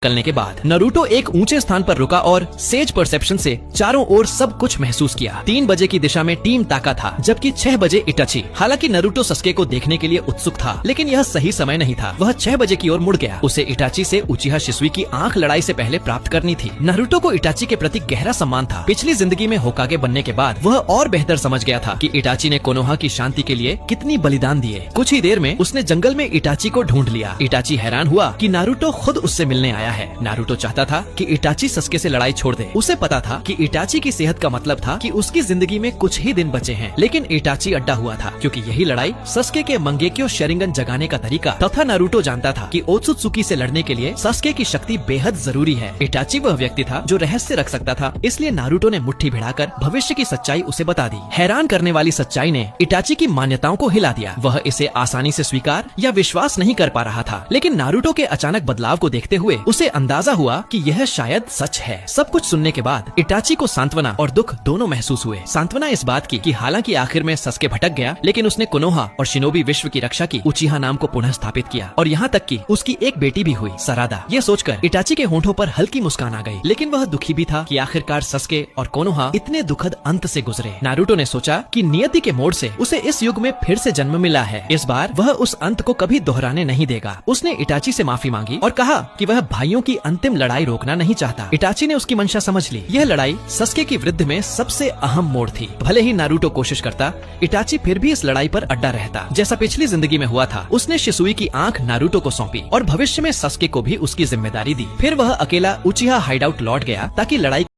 निकलने के बाद नारुतो एक ऊंचे स्थान पर रुका और सेज परसेप्शन से चारों ओर सब कुछ महसूस किया। 3 बजे की दिशा में टीम ताका था, जबकि 6 बजे इटाची। हालांकि नारुतो सस्के को देखने के लिए उत्सुक था, लेकिन यह सही समय नहीं था। वह 6 बजे की ओर मुड़ गया। उसे इटाची से उचिहा शिसुई की आंख लड़ाई से पहले प्राप्त करनी थी। नारुतो को इटाची के प्रति गहरा सम्मान था। पिछली जिंदगी में होकागे बनने के बाद वह और बेहतर समझ गया था कि इटाची ने कोनोहा की शांति के लिए कितनी बलिदान दिए। कुछ ही देर में उसने जंगल में इटाची को ढूंढ लिया। इटाची हैरान हुआ कि नारुतो खुद उससे मिलने आया है। नारुतो चाहता था कि इटाची सस्के से लड़ाई छोड़ दे। उसे पता था कि इटाची की सेहत का मतलब था कि उसकी जिंदगी में कुछ ही दिन बचे हैं, लेकिन इटाची अड्डा हुआ था, क्योंकि यही लड़ाई सस्के के मंगेक्यो शरिंगन जगाने का तरीका तथा नारुतो जानता था कि ओत्सुत्सुकी से लड़ने के लिए सस्के की शक्ति बेहद जरूरी है। इटाची वह व्यक्ति था जो रहस्य रख सकता था, इसलिए नारुतो ने मुट्ठी भिड़ाकर भविष्य की सच्चाई उसे बता दी। हैरान करने वाली सच्चाई ने इटाची की मान्यताओं को हिला दिया। वह इसे आसानी से स्वीकार या विश्वास नहीं कर पा रहा था, लेकिन नारुतो के अचानक बदलाव को देखते हुए उसे अंदाजा हुआ कि यह शायद सच है। सब कुछ सुनने के बाद इटाची को सांत्वना और दुख दोनों महसूस हुए। सांत्वना इस बात की कि हालांकि आखिर में सस्के भटक गया, लेकिन उसने कोनोहा और शिनोबी विश्व की रक्षा की, उचिहा नाम को पुनः स्थापित किया और यहाँ तक कि उसकी एक बेटी भी हुई, सरादा। यह सोचकर इटाची के होंठों पर हल्की मुस्कान आ गई, लेकिन वह दुखी भी था कि आखिरकार सस्के और कोनोहा इतने दुखद अंत से गुजरे। नारुतो ने सोचा कि नियति के मोड़ से उसे इस युग में फिर से जन्म मिला है। इस बार वह उस अंत को कभी दोहराने नहीं देगा। उसने इटाची से माफी मांगी और कहा कि वह भाइयों की अंतिम लड़ाई रोकना नहीं चाहता। इटाची ने उसकी मंशा समझ ली। यह लड़ाई सस्के की वृद्धि में सबसे अहम मोड़ थी। भले ही नारुतो कोशिश करता, इटाची फिर भी इस लड़ाई पर अड्डा रहता। जैसा पिछली जिंदगी में हुआ था, उसने शिसुई की आंख नारुतो को सौंपी और भविष्य में सस्के को भी उसकी जिम्मेदारी दी। फिर वह अकेला उचिहा हाइडआउट लौट गया ताकि लड़ाई